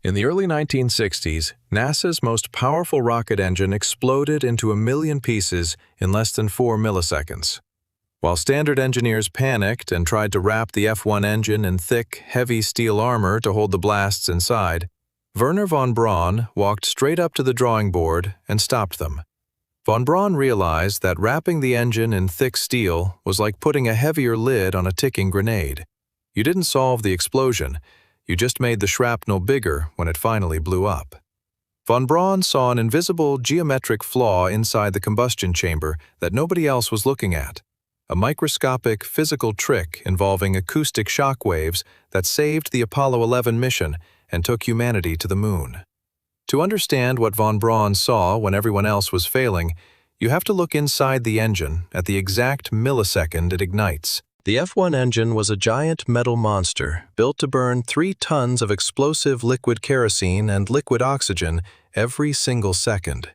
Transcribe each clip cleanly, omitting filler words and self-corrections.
In the early 1960s, NASA's most powerful rocket engine exploded into a million pieces in less than 4 milliseconds. While standard engineers panicked and tried to wrap the F-1 engine in thick, heavy steel armor to hold the blasts inside, Wernher von Braun walked straight up to the drawing board and stopped them. Von Braun realized that wrapping the engine in thick steel was like putting a heavier lid on a ticking grenade. You didn't solve the explosion. You just made the shrapnel bigger when it finally blew up. Von Braun saw an invisible geometric flaw inside the combustion chamber that nobody else was looking at, a microscopic physical trick involving acoustic shockwaves that saved the Apollo 11 mission and took humanity to the moon. To understand what von Braun saw when everyone else was failing, you have to look inside the engine at the exact millisecond it ignites. The F-1 engine was a giant metal monster built to burn 3 tons of explosive liquid kerosene and liquid oxygen every single second.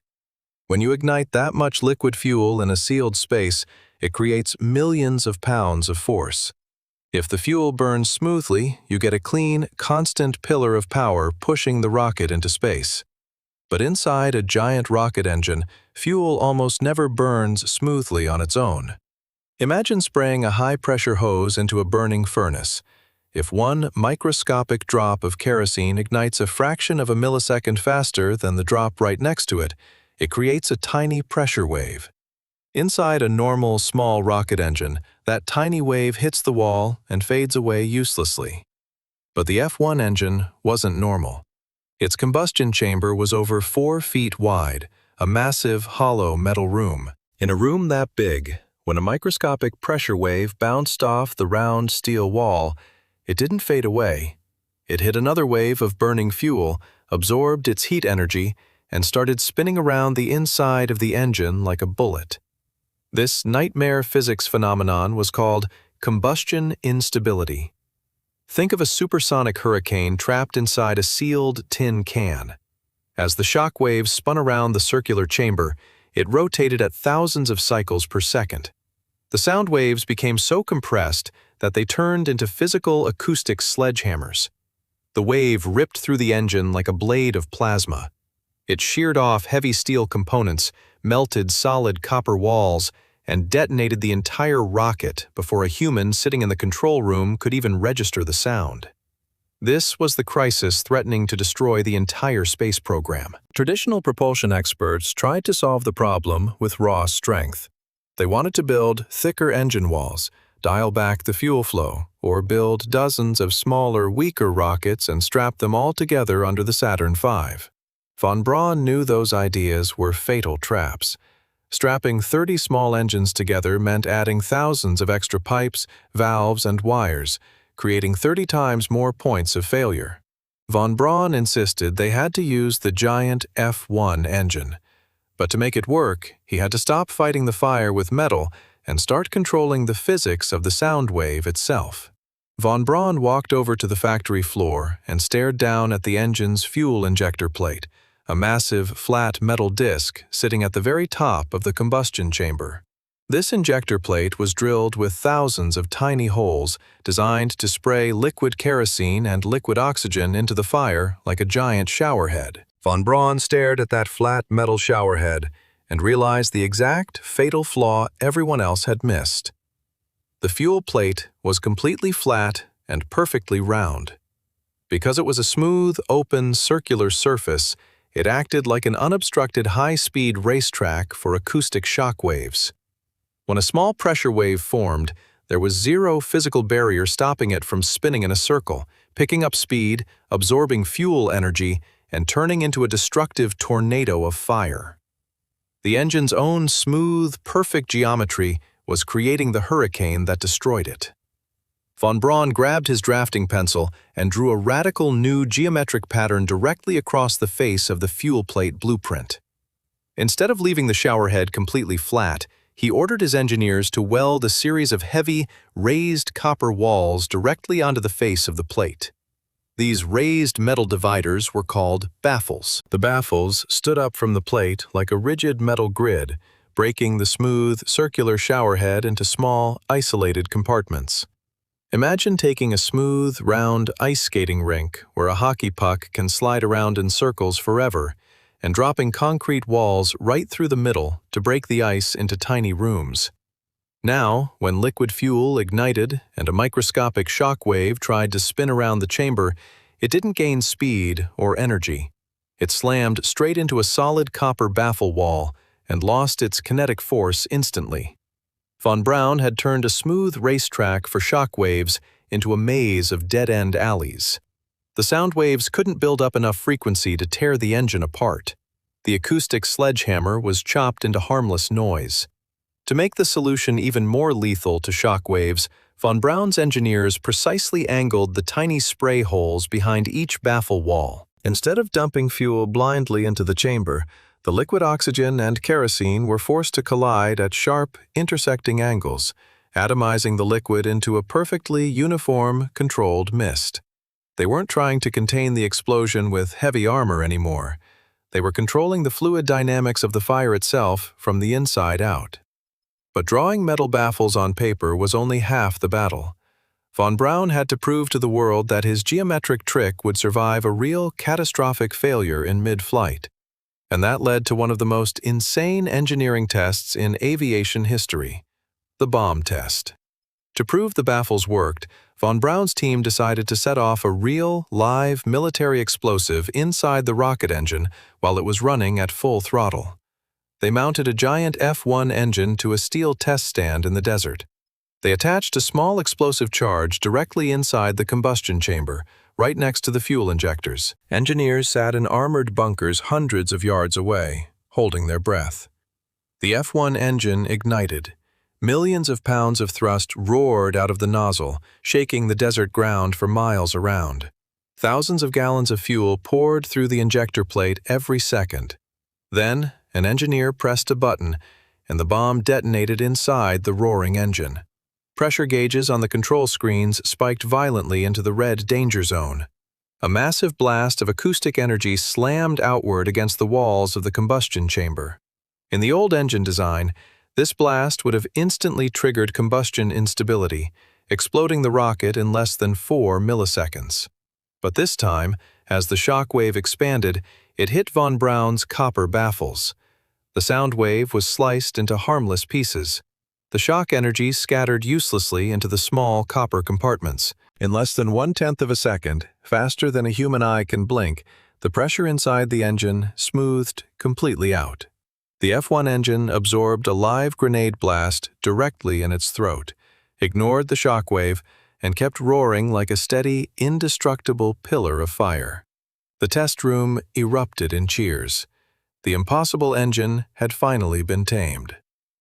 When you ignite that much liquid fuel in a sealed space, it creates millions of pounds of force. If the fuel burns smoothly, you get a clean, constant pillar of power pushing the rocket into space. But inside a giant rocket engine, fuel almost never burns smoothly on its own. Imagine spraying a high-pressure hose into a burning furnace. If one microscopic drop of kerosene ignites a fraction of a millisecond faster than the drop right next to it, it creates a tiny pressure wave. Inside a normal, small rocket engine, that tiny wave hits the wall and fades away uselessly. But the F-1 engine wasn't normal. Its combustion chamber was over 4 feet wide, a massive, hollow metal room. In a room that big, when a microscopic pressure wave bounced off the round steel wall, it didn't fade away. It hit another wave of burning fuel, absorbed its heat energy, and started spinning around the inside of the engine like a bullet. This nightmare physics phenomenon was called combustion instability. Think of a supersonic hurricane trapped inside a sealed tin can. As the shock waves spun around the circular chamber, it rotated at thousands of cycles per second. The sound waves became so compressed that they turned into physical acoustic sledgehammers. The wave ripped through the engine like a blade of plasma. It sheared off heavy steel components, melted solid copper walls, and detonated the entire rocket before a human sitting in the control room could even register the sound. This was the crisis threatening to destroy the entire space program. Traditional propulsion experts tried to solve the problem with raw strength. They wanted to build thicker engine walls, dial back the fuel flow, or build dozens of smaller, weaker rockets and strap them all together under the Saturn V. Von Braun knew those ideas were fatal traps. Strapping 30 small engines together meant adding thousands of extra pipes, valves, and wires, creating 30 times more points of failure. Von Braun insisted they had to use the giant F-1 engine. But to make it work, he had to stop fighting the fire with metal and start controlling the physics of the sound wave itself. Von Braun walked over to the factory floor and stared down at the engine's fuel injector plate, a massive, flat metal disc sitting at the very top of the combustion chamber. This injector plate was drilled with thousands of tiny holes designed to spray liquid kerosene and liquid oxygen into the fire like a giant showerhead. Von Braun stared at that flat metal showerhead and realized the exact fatal flaw everyone else had missed. The fuel plate was completely flat and perfectly round. Because it was a smooth, open, circular surface, it acted like an unobstructed high-speed racetrack for acoustic shock waves. When a small pressure wave formed, there was zero physical barrier stopping it from spinning in a circle, picking up speed, absorbing fuel energy, and turning into a destructive tornado of fire. The engine's own smooth, perfect geometry was creating the hurricane that destroyed it. Von Braun grabbed his drafting pencil and drew a radical new geometric pattern directly across the face of the fuel plate blueprint. Instead of leaving the showerhead completely flat, he ordered his engineers to weld a series of heavy, raised copper walls directly onto the face of the plate. These raised metal dividers were called baffles. The baffles stood up from the plate like a rigid metal grid, breaking the smooth, circular showerhead into small, isolated compartments. Imagine taking a smooth, round ice skating rink where a hockey puck can slide around in circles forever and dropping concrete walls right through the middle to break the ice into tiny rooms. Now, when liquid fuel ignited and a microscopic shock wave tried to spin around the chamber, it didn't gain speed or energy. It slammed straight into a solid copper baffle wall and lost its kinetic force instantly. Von Braun had turned a smooth racetrack for shock waves into a maze of dead-end alleys. The sound waves couldn't build up enough frequency to tear the engine apart. The acoustic sledgehammer was chopped into harmless noise. To make the solution even more lethal to shock waves, von Braun's engineers precisely angled the tiny spray holes behind each baffle wall. Instead of dumping fuel blindly into the chamber, the liquid oxygen and kerosene were forced to collide at sharp, intersecting angles, atomizing the liquid into a perfectly uniform, controlled mist. They weren't trying to contain the explosion with heavy armor anymore. They were controlling the fluid dynamics of the fire itself from the inside out. But drawing metal baffles on paper was only half the battle. Von Braun had to prove to the world that his geometric trick would survive a real catastrophic failure in mid-flight. And that led to one of the most insane engineering tests in aviation history, the bomb test. To prove the baffles worked, von Braun's team decided to set off a real, live military explosive inside the rocket engine while it was running at full throttle. They mounted a giant F-1 engine to a steel test stand in the desert. They attached a small explosive charge directly inside the combustion chamber, right next to the fuel injectors. Engineers sat in armored bunkers hundreds of yards away, holding their breath. The F-1 engine ignited. Millions of pounds of thrust roared out of the nozzle, shaking the desert ground for miles around. Thousands of gallons of fuel poured through the injector plate every second. Then, an engineer pressed a button, and the bomb detonated inside the roaring engine. Pressure gauges on the control screens spiked violently into the red danger zone. A massive blast of acoustic energy slammed outward against the walls of the combustion chamber. In the old engine design, this blast would have instantly triggered combustion instability, exploding the rocket in less than 4 milliseconds. But this time, as the shock wave expanded, it hit von Braun's copper baffles. The sound wave was sliced into harmless pieces. The shock energy scattered uselessly into the small copper compartments. In less than 1/10 of a second, faster than a human eye can blink, the pressure inside the engine smoothed completely out. The F-1 engine absorbed a live grenade blast directly in its throat, ignored the shock wave, and kept roaring like a steady, indestructible pillar of fire. The test room erupted in cheers. The impossible engine had finally been tamed.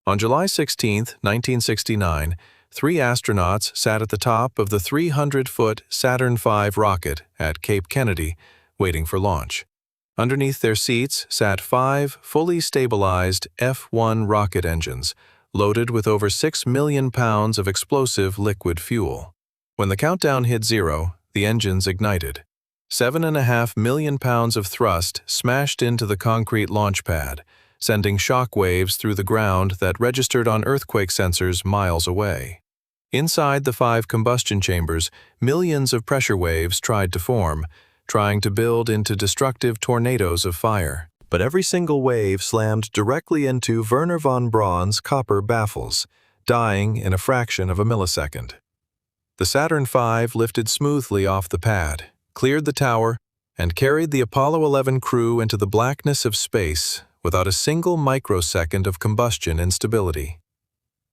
On July 16, 1969, 3 astronauts sat at the top of the 300-foot Saturn V rocket at Cape Kennedy, waiting for launch. Underneath their seats sat 5 fully stabilized F-1 rocket engines, loaded with over 6 million pounds of explosive liquid fuel. When the countdown hit 0, the engines ignited. 7.5 million pounds of thrust smashed into the concrete launch pad, sending shock waves through the ground that registered on earthquake sensors miles away. Inside the 5 combustion chambers, millions of pressure waves tried to form, trying to build into destructive tornadoes of fire. But every single wave slammed directly into Wernher von Braun's copper baffles, dying in a fraction of a millisecond. The Saturn V lifted smoothly off the pad, cleared the tower, and carried the Apollo 11 crew into the blackness of space without a single microsecond of combustion instability.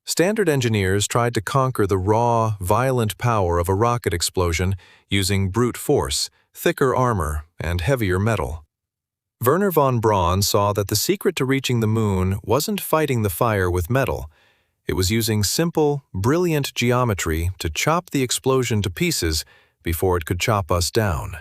Standard engineers tried to conquer the raw, violent power of a rocket explosion using brute force, thicker armor, and heavier metal. Wernher von Braun saw that the secret to reaching the moon wasn't fighting the fire with metal. It was using simple, brilliant geometry to chop the explosion to pieces before it could chop us down.